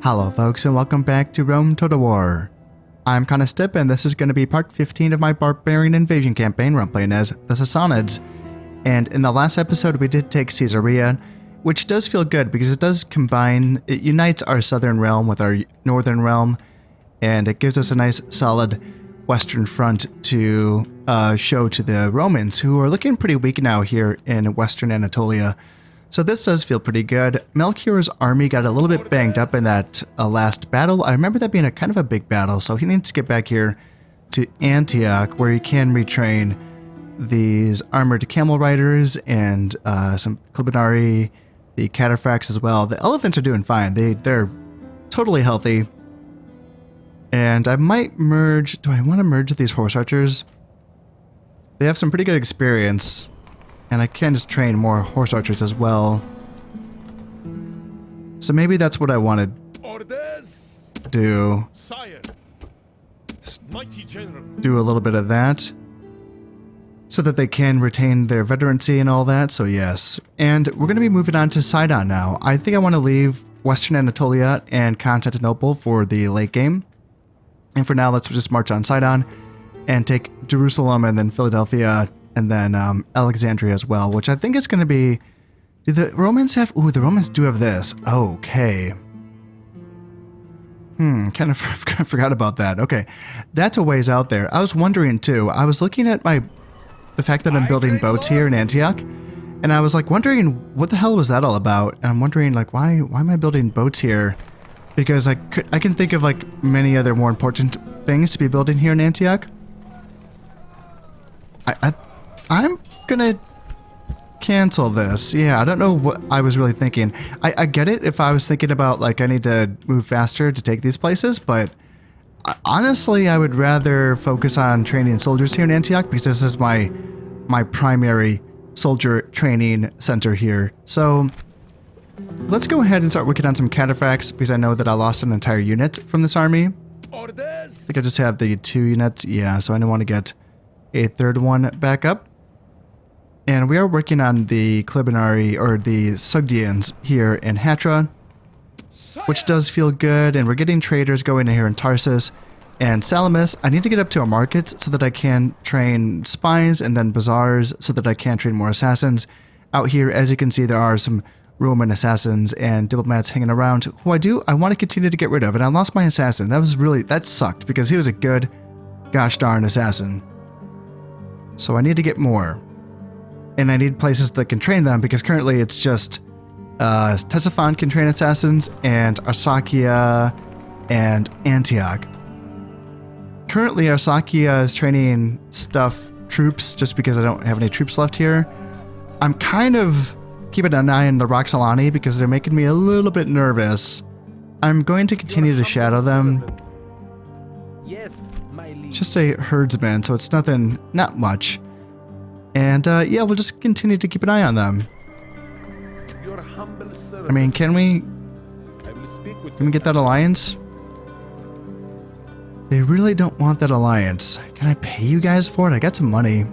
Hello folks and welcome back to Rome Total War. I'm Stip and this is going to be part 15 of my Barbarian invasion campaign where I'm playing as the Sassanids. And in the last episode we did take Caesarea, which does feel good because it does combine, it unites our southern realm with our northern realm, and it gives us a nice solid western front to show to the Romans, who are looking pretty weak now here in western Anatolia. So this does feel pretty good. Melchior's army got a little bit banged up in that last battle. I remember that being a kind of a big battle, so he needs to get back here to Antioch, where he can retrain these armored camel riders and some Clibinari, the cataphracts as well. The elephants are doing fine. They're totally healthy. And I might merge... Do I want to merge these horse archers? They have some pretty good experience. And I can just train more horse archers as well. So maybe that's what I wanted to do. Do a little bit of that. So that they can retain their veterancy and all that, so yes. And we're going to be moving on to Sidon now. I think I want to leave Western Anatolia and Constantinople for the late game. And for now, let's just march on Sidon and take Jerusalem and then Philadelphia and then Alexandria as well, which I think is going to be... Do the Romans have... Ooh, the Romans do have this. Okay. Kind of forgot about that. Okay. That's a ways out there. I was wondering too. I was looking at the fact that I'm building boats here in Antioch, and I was like wondering what the hell was that all about? And I'm wondering like why am I building boats here? Because I can think of like many other more important things to be building here in Antioch. I'm gonna cancel this. Yeah, I don't know what I was really thinking. I get it if I was thinking about like I need to move faster to take these places, but honestly I would rather focus on training soldiers here in Antioch because this is my primary soldier training center here. So let's go ahead and start working on some cataphracts because I know that I lost an entire unit from this army. I think I just have the 2 units. Yeah, so I don't want to get a third one back up. And we are working on the Clibinari, or the Sogdians here in Hatra, which does feel good, and we're getting traders going here in Tarsus and Salamis. I need to get up to a market so that I can train spies, and then bazaars so that I can train more assassins. Out here, as you can see, there are some Roman assassins and diplomats hanging around, who I want to continue to get rid of, and I lost my assassin. That sucked, because he was a good, gosh darn assassin. So I need to get more. And I need places that can train them, because currently it's just Ctesiphon can train assassins, and Arsacia and Antioch. Currently Arsacia is training troops, just because I don't have any troops left here. I'm kind of keeping an eye on the Roxolani because they're making me a little bit nervous. I'm going to continue to shadow them. Yes, my liege. Just a herdsman, so it's not much. And yeah, we'll just continue to keep an eye on them. Your humble servant. I mean, can we get that alliance? They really don't want that alliance. Can I pay you guys for it? I got some money.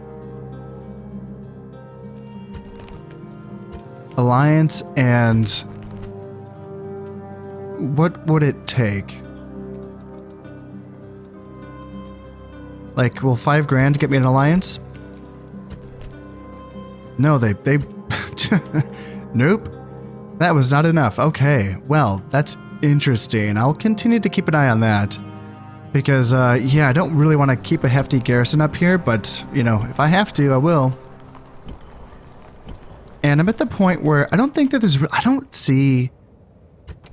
Alliance, and what would it take? Like, will 5 grand get me an alliance? No, they nope. That was not enough. Okay, well, that's interesting. I'll continue to keep an eye on that. Because, yeah, I don't really want to keep a hefty garrison up here, but, you know, if I have to, I will. And I'm at the point where I don't think that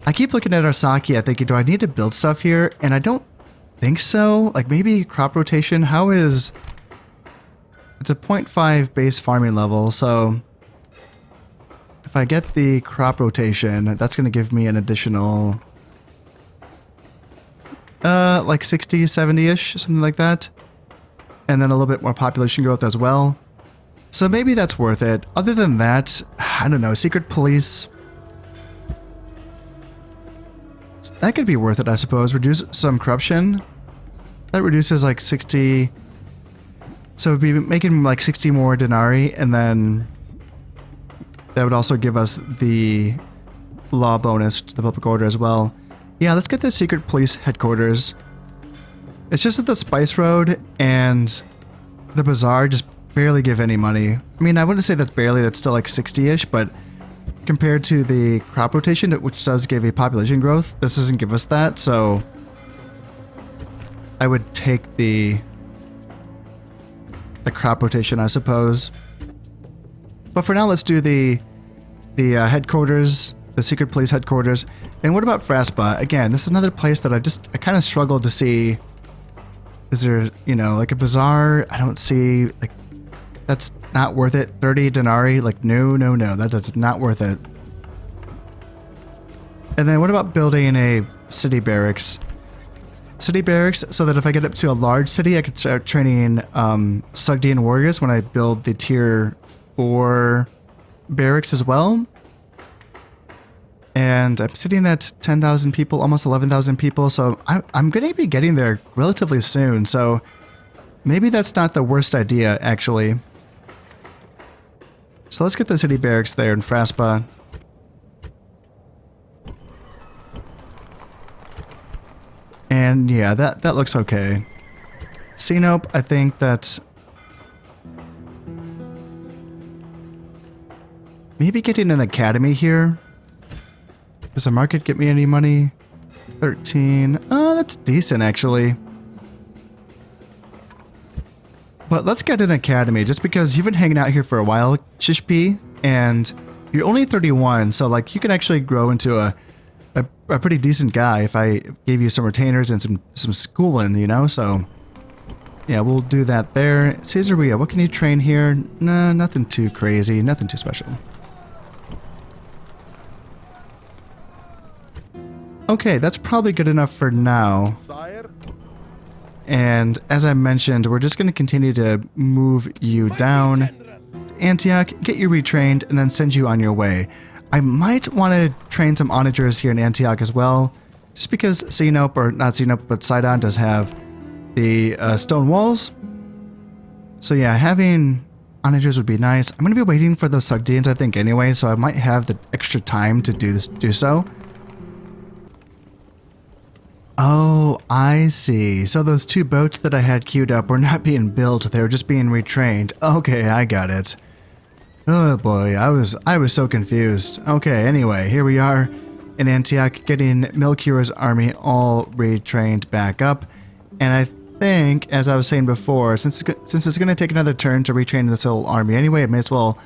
I keep looking at Arsacia thinking, do I need to build stuff here? And I don't think so. Like, maybe crop rotation. It's a 0.5 base farming level, so if I get the crop rotation, that's going to give me an additional, like 60, 70-ish, something like that. And then a little bit more population growth as well. So maybe that's worth it. Other than that, I don't know, secret police. That could be worth it, I suppose. Reduce some corruption. That reduces like 60... So we'd be making like 60 more denarii, and then that would also give us the law bonus to the public order as well. Yeah, let's get the secret police headquarters. It's just that the Spice Road and the Bazaar just barely give any money. I mean, I wouldn't say that's barely, that's still like 60-ish, but compared to the crop rotation, which does give a population growth, this doesn't give us that, so I would take the crop rotation, I suppose. But for now, let's do the headquarters, the secret police headquarters. And what about Fraspa? Again, this is another place that I kind of struggled to see. Is there, you know, like a bazaar? I don't see, like, that's not worth it. 30 denarii? Like, no, that's not worth it. And then what about building a city barracks? City barracks, so that if I get up to a large city, I could start training Sugdian warriors when I build the tier 4 barracks as well. And I'm sitting at 10,000 people, almost 11,000 people, so I'm going to be getting there relatively soon, so maybe that's not the worst idea, actually. So let's get the city barracks there in Fraspa. And yeah, that looks okay. Sinope, I think that's maybe getting an academy here. Does the market get me any money? 13. Oh, that's decent, actually. But let's get an academy, just because you've been hanging out here for a while, Shishpi, and you're only 31, so like you can actually grow into a pretty decent guy if I gave you some retainers and some schooling, you know, so yeah, we'll do that there. Caesarea, what can you train here? Nah, nothing too crazy, nothing too special. Okay, that's probably good enough for now. Sire? And as I mentioned, we're just going to continue to move you down to Antioch, get you retrained, and then send you on your way. I might want to train some onagers here in Antioch as well, just because Sinope, or not Sinope, but Sidon does have the stone walls. So yeah, having onagers would be nice. I'm going to be waiting for the Sugdians, I think, anyway, so I might have the extra time to do so. Oh, I see. So those 2 boats that I had queued up were not being built, they were just being retrained. Okay, I got it. Oh boy, I was so confused. Okay, anyway, here we are in Antioch getting Melchior's army all retrained back up. And I think, as I was saying before, since it's going to take another turn to retrain this whole army anyway, I may as well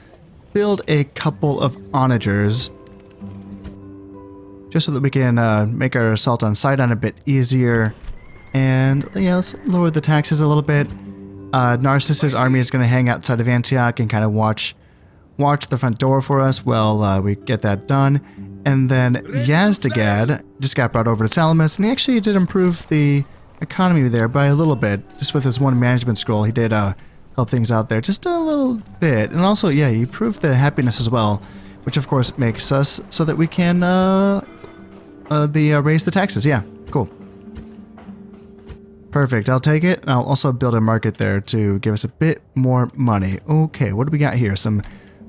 build a couple of onagers, just so that we can make our assault on Sidon a bit easier. And yeah, let's lower the taxes a little bit. Narcissus' army is going to hang outside of Antioch and kind of watch the front door for us while we get that done. And then Yazdegad just got brought over to Salamis, and he actually did improve the economy there by a little bit. Just with his 1 management scroll, he did help things out there just a little bit. And also, yeah, he improved the happiness as well, which of course makes us so that we can raise the taxes. Yeah, cool. Perfect, I'll take it. And I'll also build a market there to give us a bit more money. Okay, what do we got here? Some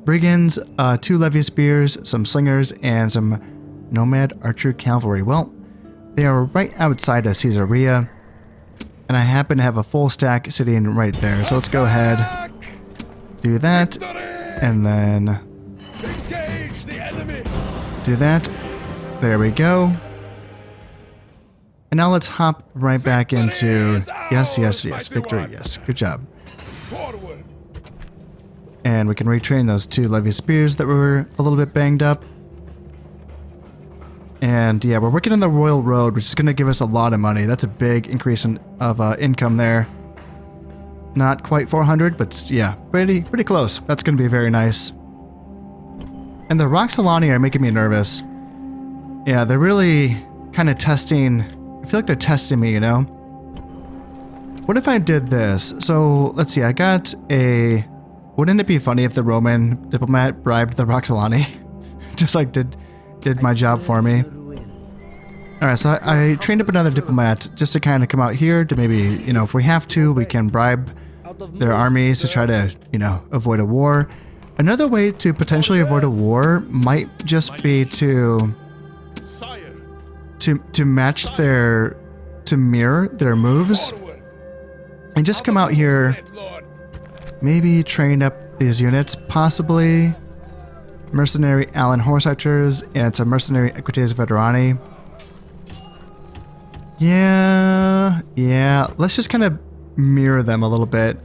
brigands, 2 levy spears, some slingers, and some nomad archer cavalry. Well, they are right outside of Caesarea, and I happen to have a full stack sitting right there. So let's go ahead, do that, and then do that. There we go. And now let's hop right back into yes, victory, yes, good job. And we can retrain those 2 levy spears that were a little bit banged up. And yeah, we're working on the Royal Road, which is going to give us a lot of money. That's a big increase of income there. Not quite 400, but yeah, pretty close. That's going to be very nice. And the Roxolani are making me nervous. Yeah, they're really kind of testing. I feel like they're testing me, you know? What if I did this? So let's see, I got a... Wouldn't it be funny if the Roman diplomat bribed the Roxolani? Just like did my job for me. Alright, so I trained up another diplomat just to kind of come out here to maybe, you know, if we have to, we can bribe their armies to try to, you know, avoid a war. Another way to potentially avoid a war might just be to to match to mirror their moves, and just come out here, maybe train up these units, possibly mercenary Allen horse archers and some mercenary equites veterani. Yeah, let's just kind of mirror them a little bit,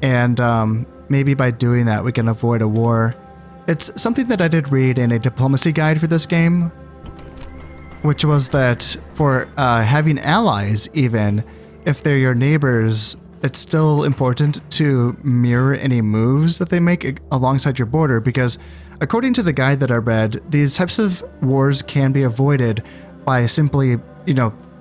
and maybe by doing that we can avoid a war. It's something that I did read in a diplomacy guide for this game, which was that for having allies, even if they're your neighbors, it's still important to mirror any moves that they make alongside your border, because according to the guide that I read, these types of wars can be avoided by simply,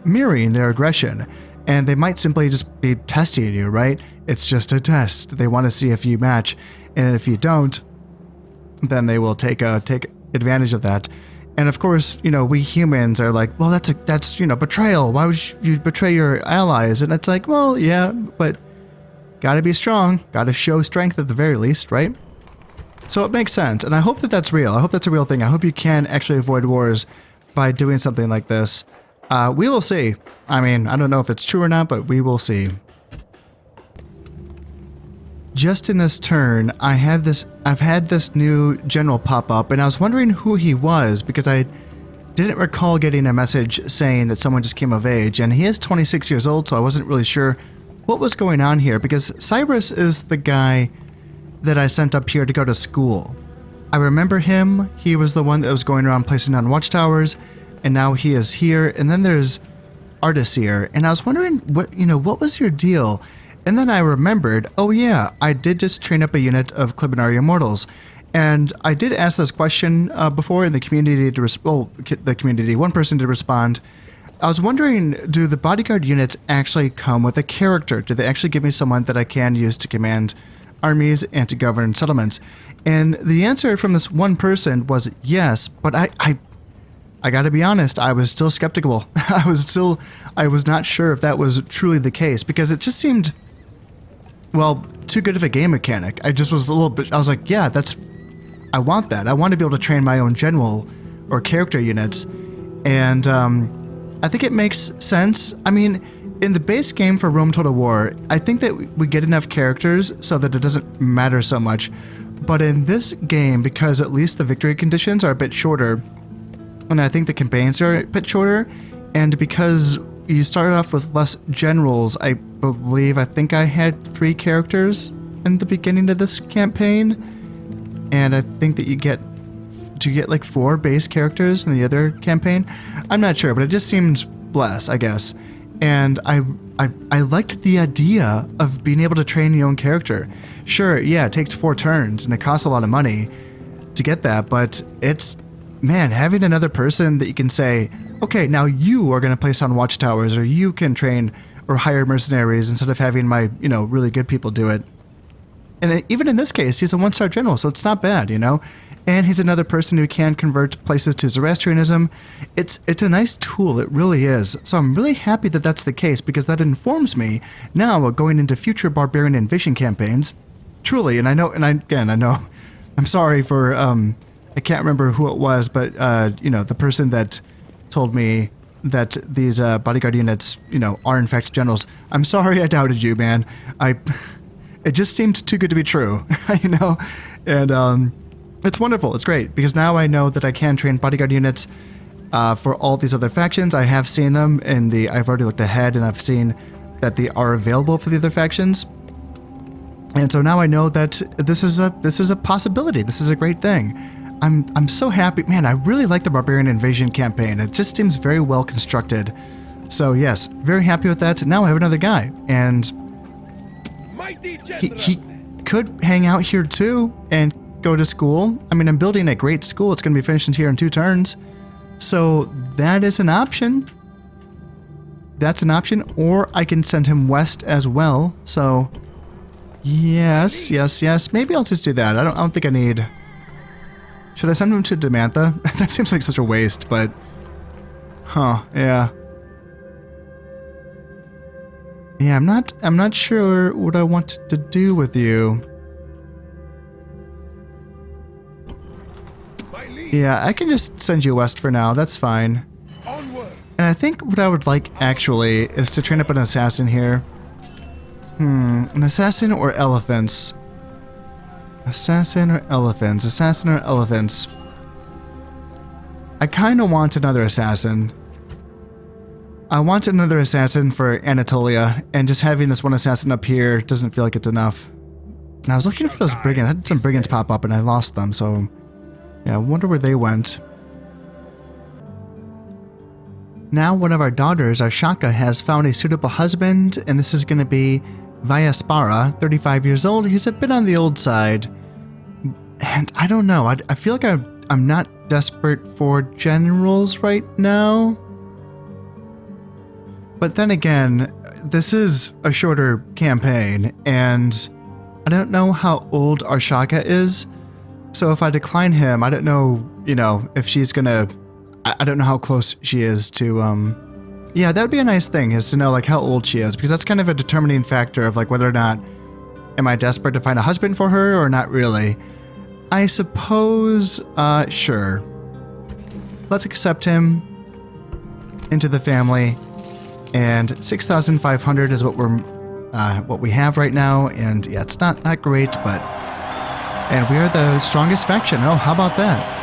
mirroring their aggression. And they might simply just be testing you, right? It's just a test. They want to see if you match, and if you don't, then they will take advantage of that. And of course, we humans are like, well, that's betrayal. Why would you betray your allies? And it's like, well, yeah, but gotta be strong. Gotta show strength at the very least, right? So it makes sense. And I hope that that's real. I hope that's a real thing. I hope you can actually avoid wars by doing something like this. We will see. I mean, I don't know if it's true or not, but we will see. Just in this turn, I've had this new general pop up, and I was wondering who he was because I didn't recall getting a message saying that someone just came of age, and he is 26 years old, so I wasn't really sure what was going on here, because Cyrus is the guy that I sent up here to go to school. I remember him. He was the one that was going around placing down watchtowers, and now he is here. And then there's Artis here, and I was wondering what was your deal? And then I remembered, oh yeah, I did just train up a unit of Clibinari Immortals. And I did ask this question before in the community one person did respond. I was wondering, do the bodyguard units actually come with a character? Do they actually give me someone that I can use to command armies and to govern settlements? And the answer from this one person was yes, but I gotta be honest, I was still skeptical. I was not sure if that was truly the case, because it just seemed, well, too good of a game mechanic. I just was a little bit, I was like, yeah, I want that. I want to be able to train my own general or character units. And I think it makes sense. I mean, in the base game for Rome Total War, I think that we get enough characters so that it doesn't matter so much. But in this game, because at least the victory conditions are a bit shorter, and I think the campaigns are a bit shorter, and because you started off with less generals, I think I had 3 characters in the beginning of this campaign, and I think that you get like 4 base characters in the other campaign. I'm not sure, but it just seemed less, I guess. And I liked the idea of being able to train your own character. Sure, yeah, it takes 4 turns, and it costs a lot of money to get that, but it's, man, having another person that you can say, okay, now you are going to place on watchtowers, or you can train or hire mercenaries instead of having my, really good people do it. And even in this case, he's a 1-star general, so it's not bad, And he's another person who can convert places to Zoroastrianism. It's a nice tool, it really is. So I'm really happy that that's the case, because that informs me now going into future Barbarian Invasion campaigns. Truly, and I know, I'm sorry for, I can't remember who it was, but, the person that told me that these bodyguard units, are in fact generals. I'm sorry I doubted you, man. It just seemed too good to be true, And it's wonderful. It's great, because now I know that I can train bodyguard units for all these other factions. I have seen them I've already looked ahead, and I've seen that they are available for the other factions. And so now I know that this is a possibility. This is a great thing. I'm so happy. Man, I really like the Barbarian Invasion campaign. It just seems very well constructed. So yes, very happy with that. Now I have another guy, and he could hang out here too and go to school. I mean, I'm building a great school. It's going to be finished here in 2 turns. So that is an option. That's an option. Or I can send him west as well. So yes. Maybe I'll just do that. I don't think I need... Should I send him to Demantha? That seems like such a waste, but... Huh, yeah. Yeah, I'm not sure what I want to do with you. Yeah, I can just send you west for now. That's fine. Onward. I think what I would like, actually, is to train up an assassin here. An assassin or elephants? Assassin or elephants? Assassin or elephants? I kind of want another assassin. I want another assassin for Anatolia, and just having this one assassin up here doesn't feel like it's enough. And I was looking for those brigands. I had some brigands pop up and I lost them, so yeah, I wonder where they went. Now one of our daughters, our Shaka, has found a suitable husband, and this is going to be Vyaspara, 35 years old. He's a bit on the old side, and I don't know. I feel like I'm not desperate for generals right now. But then again, this is a shorter campaign, and I don't know how old our Shaka is. So if I decline him, I don't know, if she's gonna... I don't know how close she is to, yeah, that would be a nice thing, is to know, like, how old she is, because that's kind of a determining factor of, like, whether or not am I desperate to find a husband for her or not really. I suppose, sure. Let's accept him into the family, and 6,500 is what we have right now, and yeah, it's not great, but, and we are the strongest faction. Oh, how about that?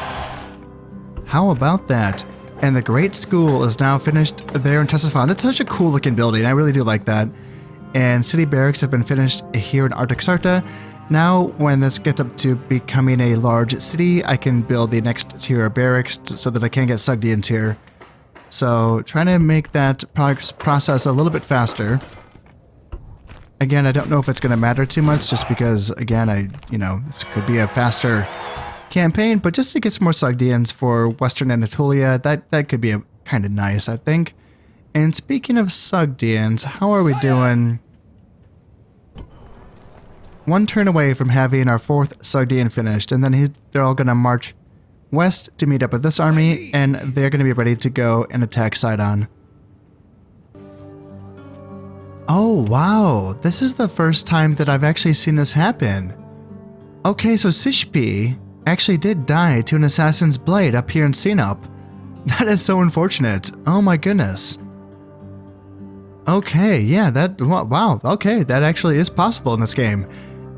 How about that? And the great school is now finished there in Tesafon. That's such a cool looking building. I really do like that. And city barracks have been finished here in Artaxarta. Now, when this gets up to becoming a large city, I can build the next tier of barracks so that I can get Sugdians here. So, trying to make that process a little bit faster. Again, I don't know if it's going to matter too much, just because, again, this could be a faster campaign, but just to get some more Sugdians for Western Anatolia, that could be kind of nice, I think. And speaking of Sugdians, how are we doing? One turn away from having our 4th Sugdian finished, and then they're all going to march west to meet up with this army, and they're going to be ready to go and attack Sidon. Oh, wow. This is the first time that I've actually seen this happen. Okay, so Sishpi actually did die to an assassin's blade up here in Sinop. That is so unfortunate. Oh my goodness. Okay, yeah, wow, okay, that actually is possible in this game.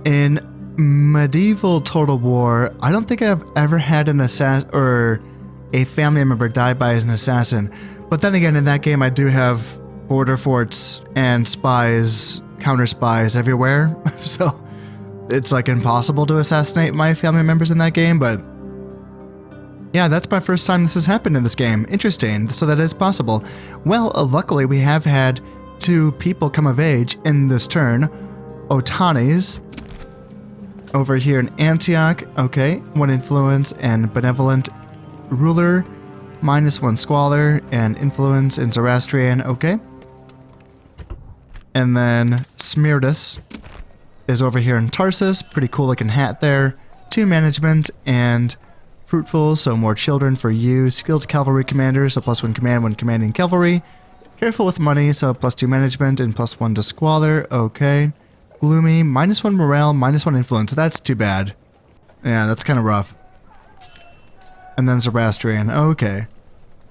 In medieval Total War, I don't think I've ever had an assassin or a family member die by an assassin. But then again, in that game, I do have border forts and spies, counter spies everywhere. So it's like impossible to assassinate my family members in that game, but yeah, that's my first time this has happened in this game. Interesting, so that is possible. Well, luckily we have had 2 people come of age in this turn. Otanes, over here in Antioch, okay, 1 influence and benevolent ruler, -1 squalor, and influence in Zoroastrian, okay. And then Smirdus is over here in Tarsus, pretty cool looking hat there. 2 management and fruitful, so more children for you. Skilled cavalry commander, so +1 command when commanding cavalry. Careful with money, so +2 management and +1 to squalor, okay. Gloomy, -1 morale, -1 influence, that's too bad. Yeah, that's kind of rough. And then Zoroastrian, okay.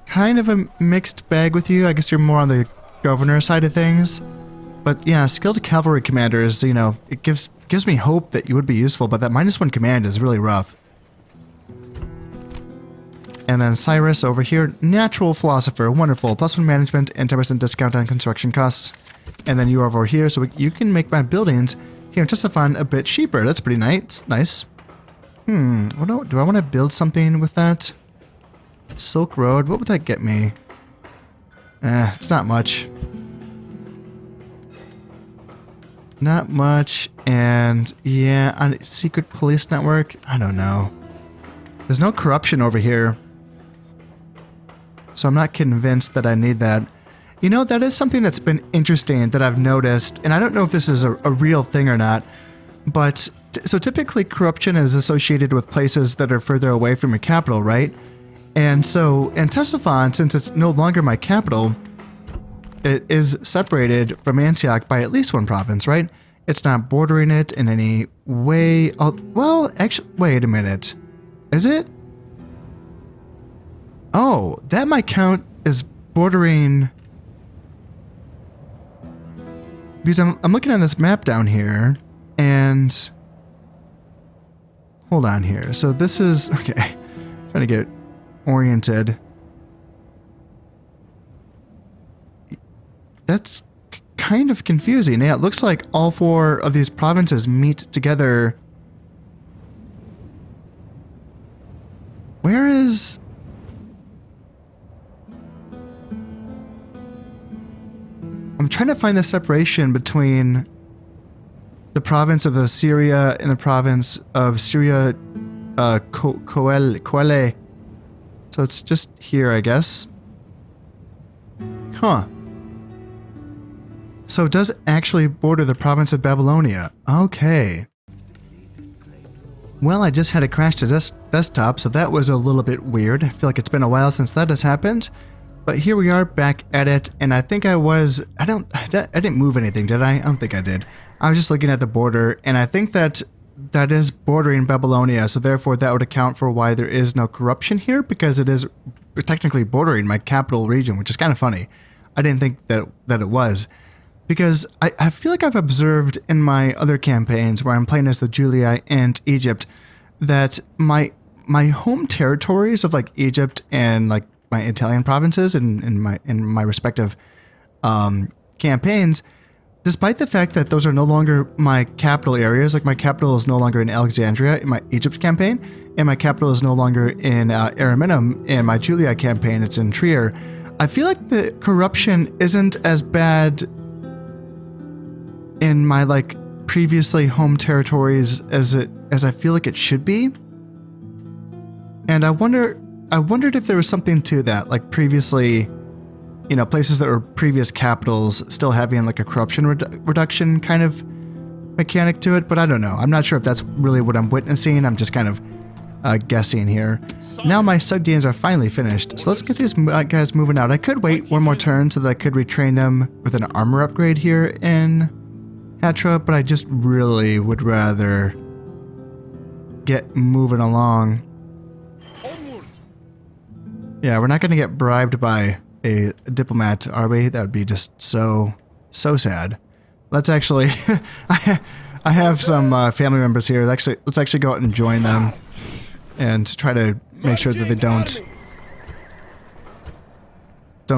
Kind of a mixed bag with you, I guess you're more on the governor side of things. But yeah, skilled cavalry commanders, it gives me hope that you would be useful, but that -1 command is really rough. And then Cyrus over here, natural philosopher, wonderful, +1 management and 10% discount on construction costs. And then you are over here, so you can make my buildings here in Tesafon a bit cheaper. That's pretty nice. Do I want to build something with that? Silk Road, what would that get me? It's not much. Not much, and yeah, on secret police network, I don't know. There's no corruption over here, so I'm not convinced that I need that. That is something that's been interesting that I've noticed, and I don't know if this is a real thing or not, but so typically corruption is associated with places that are further away from your capital, right? And so in Tesafon, since it's no longer my capital, it is separated from Antioch by at least 1 province, right? It's not bordering it in any way. Well, actually, wait a minute. Is it? Oh, that might count as bordering... Because I'm looking at this map down here, and... Hold on here. So this is... Okay. Trying to get oriented. That's kind of confusing. Yeah, it looks like all 4 of these provinces meet together. Where is... I'm trying to find the separation between the province of Assyria and the province of Syria, Coele. So it's just here, I guess. Huh. So it does actually border the province of Babylonia. Okay. Well, I just had a crash to desktop, so that was a little bit weird. I feel like it's been a while since that has happened. But here we are back at it, and I think I didn't move anything, did I? I don't think I did. I was just looking at the border, and I think that is bordering Babylonia, so therefore that would account for why there is no corruption here, because it is technically bordering my capital region, which is kind of funny. I didn't think that it was. Because I feel like I've observed in my other campaigns where I'm playing as the Julii and Egypt that my home territories of like Egypt and like my Italian provinces in my respective campaigns, despite the fact that those are no longer my capital areas, like my capital is no longer in Alexandria in my Egypt campaign, and my capital is no longer in Ariminum in my Julii campaign, it's in Trier. I feel like the corruption isn't as bad in my like previously home territories as I feel like it should be. And I wondered if there was something to that, like previously, you know, places that were previous capitals still having like a corruption reduction kind of mechanic to it, but I don't know. I'm not sure if that's really what I'm witnessing. I'm just kind of guessing here. Now my Sugdians are finally finished, so let's get these guys moving out. I could wait one more turn so that I could retrain them with an armor upgrade here in Hatra, but I just really would rather get moving along. Yeah, we're not going to get bribed by a diplomat, are we? That would be just so sad. Let's actually... I have some family members here. Let's actually go out and join them and try to make sure that they don't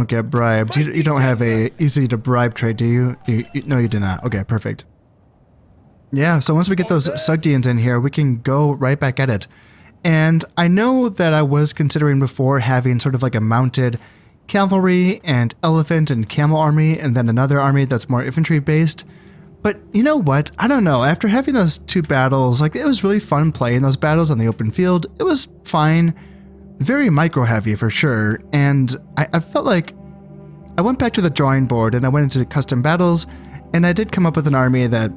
get bribed. You don't have a easy to bribe trade, do you? No, you do not. Okay, perfect. Yeah, so once we get those Sugdians in here, we can go right back at it. And I know that I was considering before having sort of like a mounted cavalry and elephant and camel army, and then another army that's more infantry based. But you know what? I don't know. After having those 2 battles, like it was really fun playing those battles on the open field. It was fine. Very micro heavy for sure, and I felt like I went back to the drawing board and I went into custom battles, and I did come up with an army that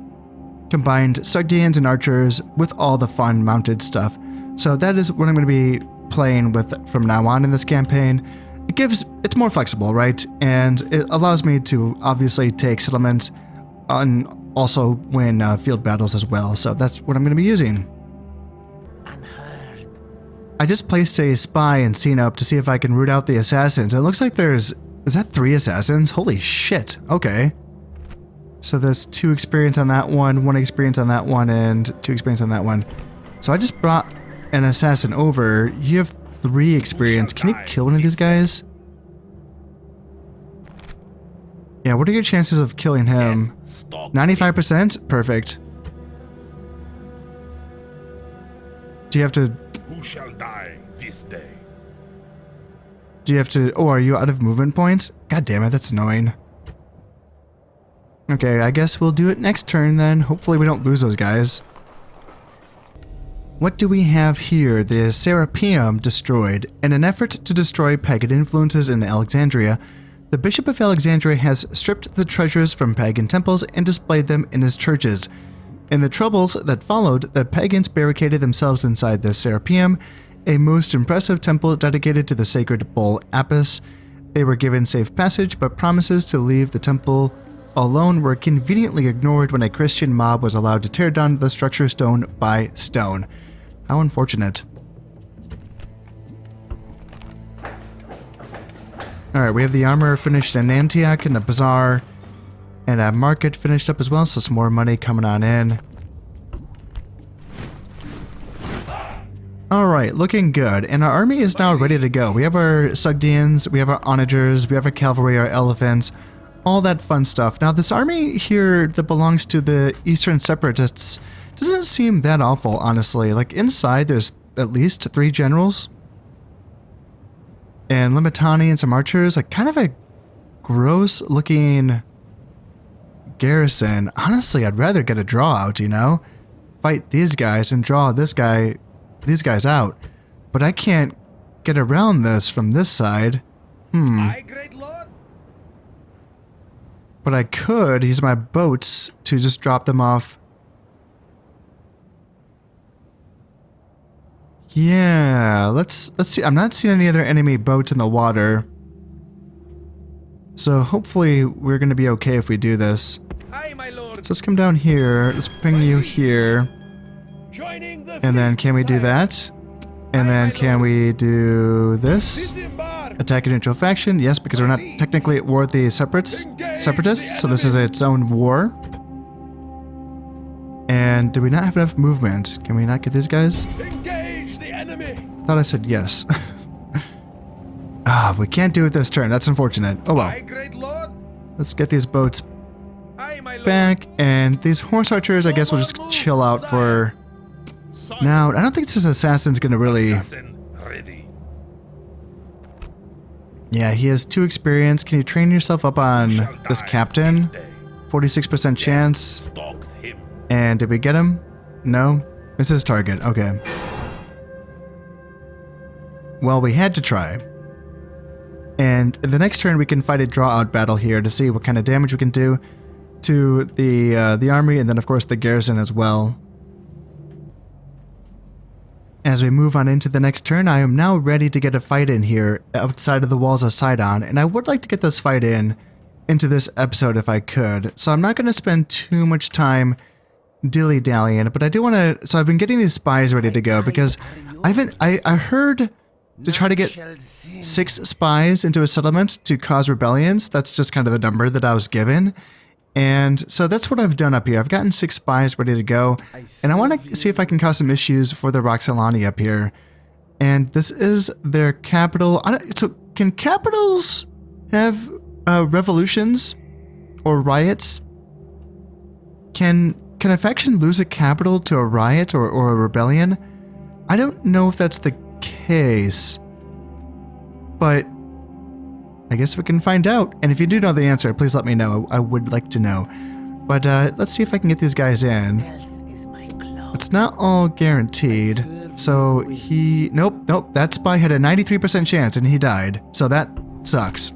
combined Sugdians and archers with all the fun mounted stuff. So that is what I'm going to be playing with from now on in this campaign. It's more flexible, right? And it allows me to obviously take settlements and also win field battles as well. So that's what I'm going to be using. I just placed a spy in Sinop to see if I can root out the assassins. It looks like is that 3 assassins? Holy shit. Okay. So there's 2 experience on that one, 1 experience on that one, and 2 experience on that one. So I just brought an assassin over. You have 3 experience. Can you kill one of these guys? Yeah, what are your chances of killing him? 95%? Perfect. Do you have to... Who shall die this day? Do you have to... Oh, are you out of movement points? God damn it, that's annoying. Okay, I guess we'll do it next turn then. Hopefully we don't lose those guys. What do we have here? The Serapeum destroyed. In an effort to destroy pagan influences in Alexandria, the Bishop of Alexandria has stripped the treasures from pagan temples and displayed them in his churches. In the troubles that followed, the pagans barricaded themselves inside the Serapeum, a most impressive temple dedicated to the sacred bull Apis. They were given safe passage, but promises to leave the temple alone were conveniently ignored when a Christian mob was allowed to tear down the structure stone by stone. How unfortunate. Alright, we have the armor finished in Antioch and the bazaar. And a market finished up as well, so some more money coming on in. Alright, looking good. And our army is now ready to go. We have our Sugdians, we have our Onagers, we have our cavalry, our elephants, all that fun stuff. Now, this army here that belongs to the Eastern Separatists doesn't seem that awful, honestly. Like, inside, there's at least 3 generals. And Limitani and some archers. Like, kind of a gross-looking garrison. Honestly, I'd rather get a draw out, you know? Fight these guys and draw these guys out. But I can't get around this from this side. Aye, great lord. But I could use my boats to just drop them off. Yeah, let's see. I'm not seeing any other enemy boats in the water. So hopefully we're going to be okay if we do this. Aye, my lord. So let's come down here. Let's bring you here. Joining the And then can we do that? And then can we do this? Disembark. Attack a neutral faction? Yes, because we're not technically at war with the separatists, so this is its own war. And do we not have enough movement? Can we not get these guys? Engage the enemy. Thought I said yes. We can't do it this turn. That's unfortunate. Oh well. Aye, great lord. Let's get these boats Aye, my lord. back, and these horse archers, I guess we'll just chill out for now. I don't think this assassin's gonna really... Assassin ready. Yeah, he has 2 experience. Can you train yourself up on this captain? 46% chance. Stalks him. And did we get him? No? This is target. Okay. Well, we had to try. And in the next turn, we can fight a draw-out battle here to see what kind of damage we can do to the army, and then, of course, the garrison as well. As we move on into the next turn, I am now ready to get a fight in here outside of the walls of Sidon, and I would like to get this fight into this episode if I could. So I'm not going to spend too much time dilly-dallying, but I do want to... So I've been getting these spies ready to go because I heard to try to get 6 spies into a settlement to cause rebellions. That's just kind of the number that I was given. And so that's what I've done up here. I've gotten 6 spies ready to go, and I want to see if I can cause some issues for the Roxolani up here. And this is their capital. So can capitals have revolutions or riots? Can a faction lose a capital to a riot or a rebellion? I don't know if that's the case, but I guess we can find out. And if you do know the answer, please let me know. I would like to know. But let's see if I can get these guys in. It's not all guaranteed. So he... Nope. That spy had a 93% chance and he died. So that sucks.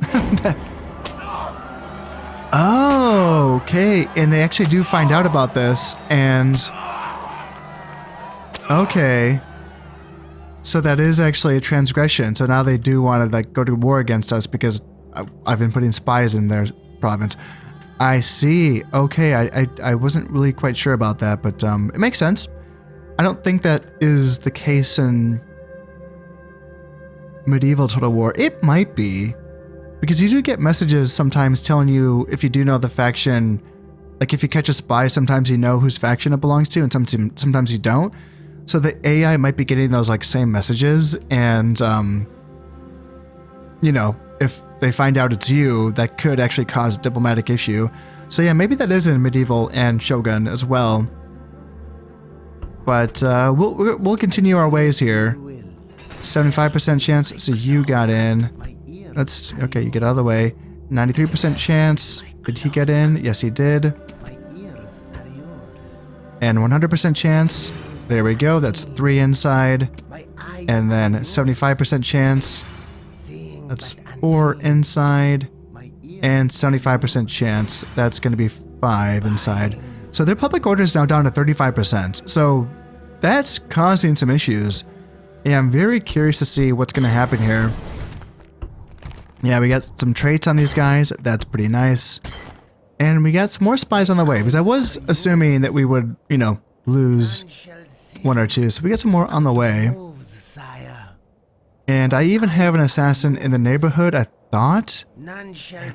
Oh, okay. And they actually do find out about this. And... Okay. So that is actually a transgression. So now they do want to go to war against us because I've been putting spies in their province. I see. Okay, I wasn't really quite sure about that, but it makes sense. I don't think that is the case in medieval Total War. It might be, because you do get messages sometimes telling you if you do know the faction. Like if you catch a spy, sometimes you know whose faction it belongs to, and sometimes you don't. So the AI might be getting those same messages, and you know, if they find out it's you, that could actually cause a diplomatic issue. So yeah, maybe that is in medieval and Shogun as well. But we'll continue our ways here. 75% chance, so you got in. That's okay. You get out of the way. 93% chance. Did he get in? Yes, he did. And 100% chance. There we go, that's 3 inside. And then 75% chance. That's 4 inside. And 75% chance. That's going to be 5 inside. So their public order is now down to 35%. So that's causing some issues. Yeah, I'm very curious to see what's going to happen here. Yeah, we got some traits on these guys. That's pretty nice. And we got some more spies on the way. Because I was assuming that we would, you know, lose 1 or 2, so we got some more on the way. And I even have an assassin in the neighborhood. I thought.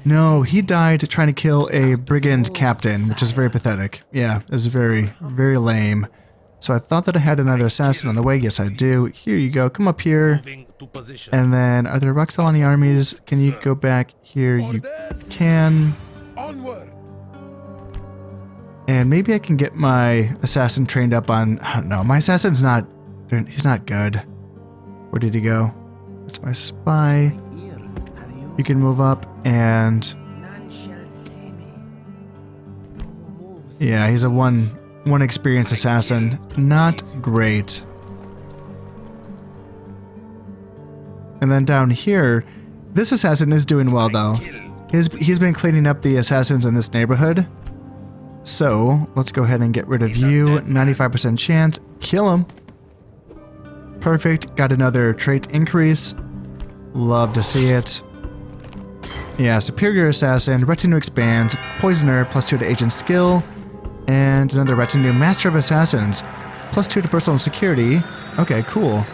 No, he died trying to kill a brigand captain, which is very pathetic. Yeah, it was very, very lame. So I thought that I had another assassin on the way. Yes, I do. Here you go. Come up here. Moving to position. And then, are there Roxelani armies? Can you go back here? You can. Onward. And maybe I can get my assassin trained up on... I don't know. My assassin's not... He's not good. Where did he go? That's my spy. You can move up and... Yeah, he's a one experienced assassin. Not great. And then down here, this assassin is doing well though. He's been cleaning up the assassins in this neighborhood. So let's go ahead and get rid of you. 95% chance. Kill him. Perfect. Got another trait increase. Love to see it. Yeah, superior assassin. Retinue expands. Poisoner +2 to agent skill. And another retinue. Master of Assassins. +2 to personal security. Okay, cool.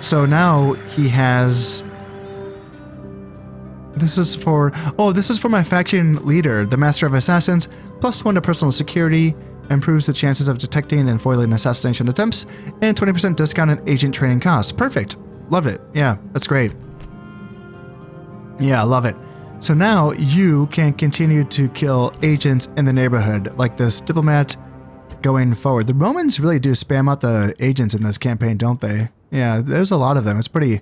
So now he has... This is for my faction leader, the Master of Assassins. +1 to personal security. Improves the chances of detecting and foiling assassination attempts. And 20% discount on agent training costs. Perfect. Loved it. Yeah, that's great. Yeah, I love it. So now you can continue to kill agents in the neighborhood, like this diplomat going forward. The Romans really do spam out the agents in this campaign, don't they? Yeah, there's a lot of them. It's pretty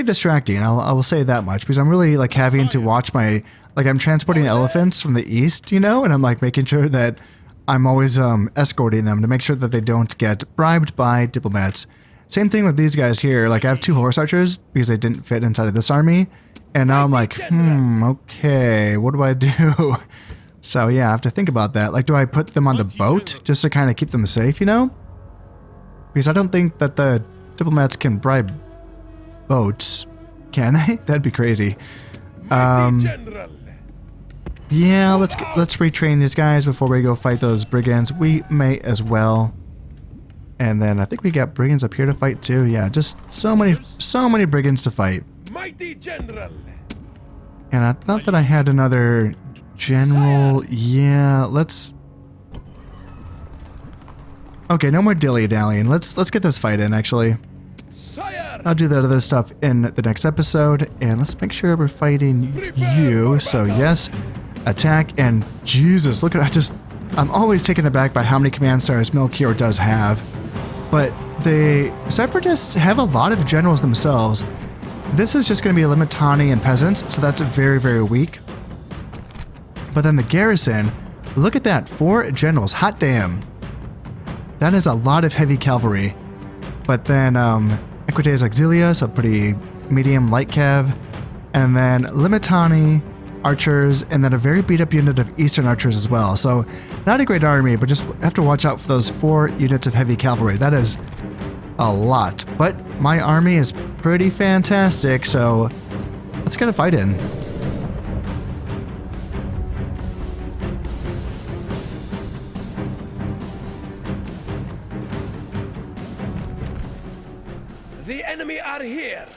distracting. I will say that much, because I'm really like having to watch my, like I'm transporting elephants from the east, you know, and I'm like making sure that I'm always escorting them to make sure that they don't get bribed by diplomats. Same thing with these guys here. Like I have 2 horse archers because they didn't fit inside of this army. And now I'm like, okay, what do I do? So yeah, I have to think about that. Like, do I put them on the boat just to kind of keep them safe, you know? Because I don't think that the diplomats can bribe boats. Can they? That'd be crazy. Yeah, let's retrain these guys before we go fight those brigands. We may as well. And then I think we got brigands up here to fight too. Yeah, just so many brigands to fight. Mighty general. And I thought that I had another general. Yeah, let's... Okay, no more dilly-dallying. Let's get this fight in, actually. I'll do that other stuff in the next episode. And let's make sure we're fighting you. So yes, attack. And Jesus, look at... I'm always taken aback by how many command stars Melchior does have. But the Separatists have a lot of generals themselves. This is just going to be Limitani and peasants, so that's very, very weak. But then the garrison, look at that, 4 generals, hot damn. That is a lot of heavy cavalry. But then Equites Auxilia, so pretty medium light cav. And then Limitani, archers, and then a very beat up unit of Eastern archers as well. So not a great army, but just have to watch out for those 4 units of heavy cavalry. That is a lot. But my army is pretty fantastic, so let's get a fight in. The enemy are here.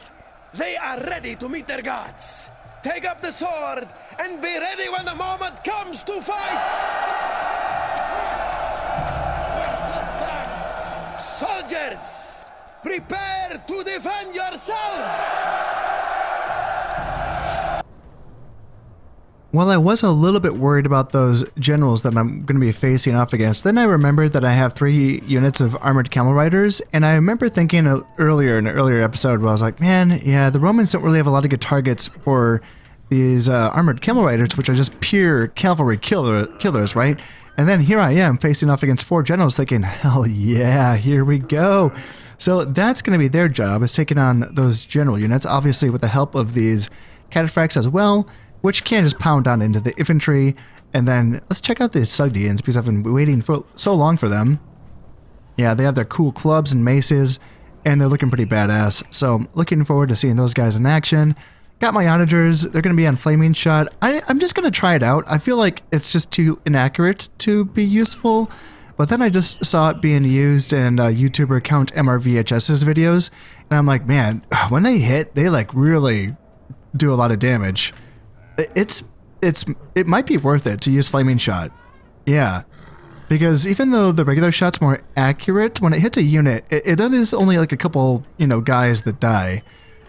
They are ready to meet their gods. Take up the sword and be ready when the moment comes to fight! Soldiers, prepare to defend yourselves! Well, I was a little bit worried about those generals that I'm going to be facing off against. Then I remembered that I have 3 units of armored camel riders, and I remember thinking earlier in an earlier episode where I was like, man, yeah, the Romans don't really have a lot of good targets for these armored camel riders, which are just pure cavalry killers, right? And then here I am facing off against 4 generals thinking, hell yeah, here we go. So that's going to be their job, is taking on those general units, obviously with the help of these cataphracts as well, which can just pound on into the infantry. And then let's check out these Sugdians, because I've been waiting for so long for them. Yeah, they have their cool clubs and maces, and they're looking pretty badass. So looking forward to seeing those guys in action. Got my onagers. They're going to be on flaming shot. I'm just going to try it out. I feel like it's just too inaccurate to be useful. But then I just saw it being used in YouTuber Count MRVHS's videos. And I'm like, man, when they hit, they like really do a lot of damage. It might be worth it to use Flaming Shot. Yeah. Because even though the regular shot's more accurate, when it hits a unit, it is only like a couple, guys that die.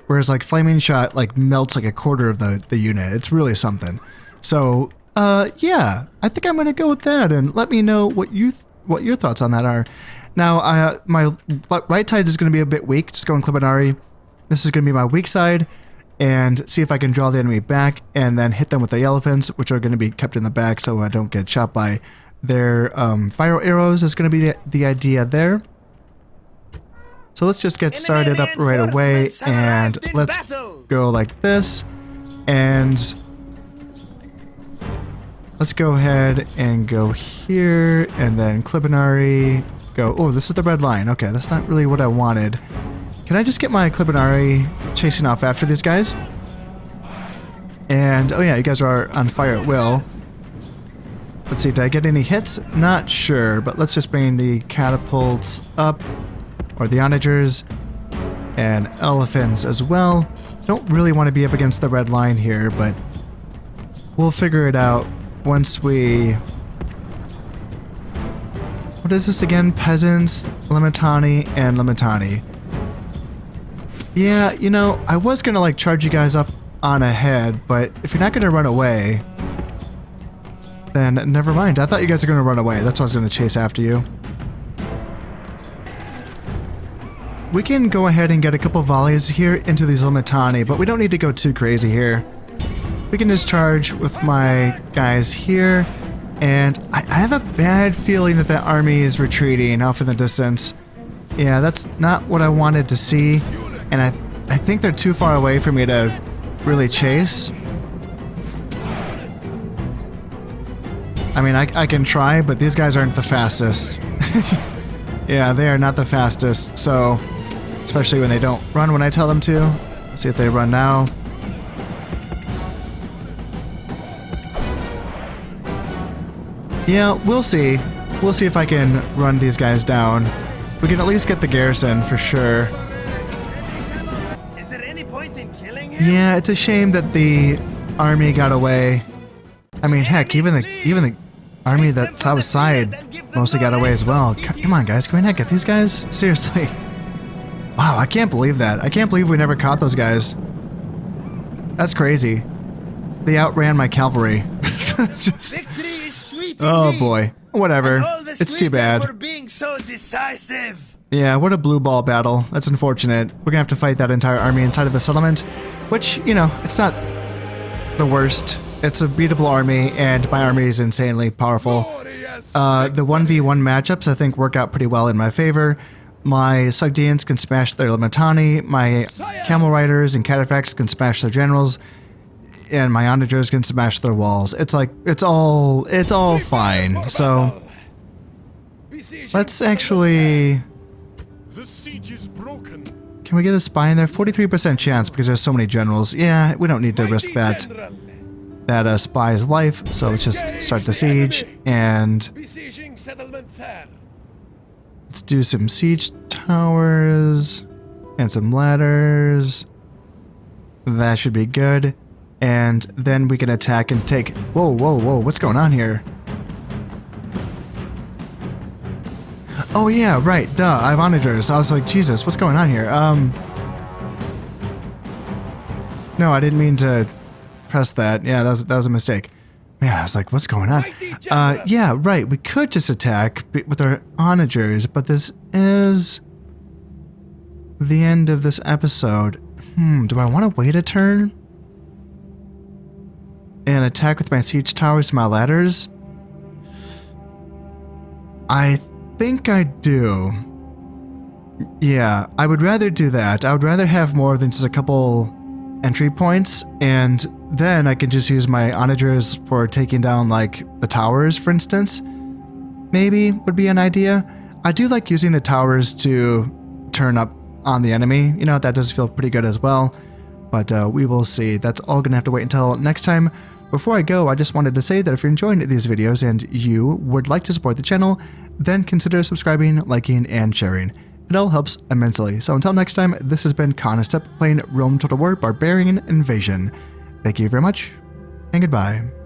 Whereas like Flaming Shot like melts like a quarter of the unit. It's really something. So, yeah, I think I'm going to go with that, and let me know what your thoughts on that are. Now, my right side is going to be a bit weak. Just going Clibinari. This is going to be my weak side, and see if I can draw the enemy back and then hit them with the elephants, which are going to be kept in the back so I don't get shot by their fire arrows. Is going to be the idea there. So let's just get started up right away, and let's go like this, and let's go ahead and go here, and then Clibinari, go. Oh, this is the red line. Okay, that's not really what I wanted. Can I just get my Clibinari chasing off after these guys? And, oh yeah, you guys are on fire at will. Let's see, did I get any hits? Not sure, but let's just bring the catapults up, or the onagers, and elephants as well. Don't really want to be up against the red line here, but we'll figure it out once we... What is this again? Peasants, Limitani, and Limitani. Yeah, I was gonna like charge you guys up on ahead, but if you're not gonna run away, then never mind. I thought you guys were gonna run away. That's why I was gonna chase after you. We can go ahead and get a couple volleys here into these Limitani, but we don't need to go too crazy here. We can just charge with my guys here, and I have a bad feeling that that army is retreating off in the distance. Yeah, that's not what I wanted to see, and I think they're too far away for me to really chase. I mean, I can try, but these guys aren't the fastest. Yeah, they are not the fastest, so especially when they don't run when I tell them to. Let's see if they run now. Yeah, we'll see. We'll see if I can run these guys down. We can at least get the garrison for sure. Is there any point in killing him? Yeah, it's a shame that the army got away. I mean, heck, even the army that's outside mostly got away as well. Come on, guys, can we not get these guys? Seriously. Wow, I can't believe that. I can't believe we never caught those guys. That's crazy. They outran my cavalry. It's just... Oh boy. Whatever. It's too bad. For being so decisive. Yeah, what a blue ball battle. That's unfortunate. We're gonna have to fight that entire army inside of the settlement, which, it's not the worst. It's a beatable army, and my army is insanely powerful. The 1v1 matchups, I think, work out pretty well in my favor. My Sogdians can smash their Limitani, my Camel Riders and Cataphracts can smash their generals, and my onagers can smash their walls. It's like, it's all fine. So, let's actually... The siege is broken. Can we get a spy in there? 43% chance because there's so many generals. Yeah, we don't need to risk that spy's life. So let's just start the siege and let's do some siege towers and some ladders. That should be good. And then we can attack and take... Whoa, whoa, whoa, what's going on here? Oh yeah, right, duh, I have onagers. I was like, Jesus, what's going on here? No, I didn't mean to press that. Yeah, that was a mistake. Man, I was like, what's going on? Yeah, right, we could just attack with our onagers, but this is the end of this episode. Do I want to wait a turn? And attack with my siege towers to my ladders? I think I do. Yeah, I would rather do that. I would rather have more than just a couple entry points, and then I can just use my onagers for taking down, like, the towers, for instance. Maybe would be an idea. I do like using the towers to turn up on the enemy. That does feel pretty good as well. But we will see. That's all going to have to wait until next time. Before I go, I just wanted to say that if you're enjoying these videos and you would like to support the channel, then consider subscribing, liking, and sharing. It all helps immensely. So until next time, this has been Conestep playing Rome Total War Barbarian Invasion. Thank you very much, and goodbye.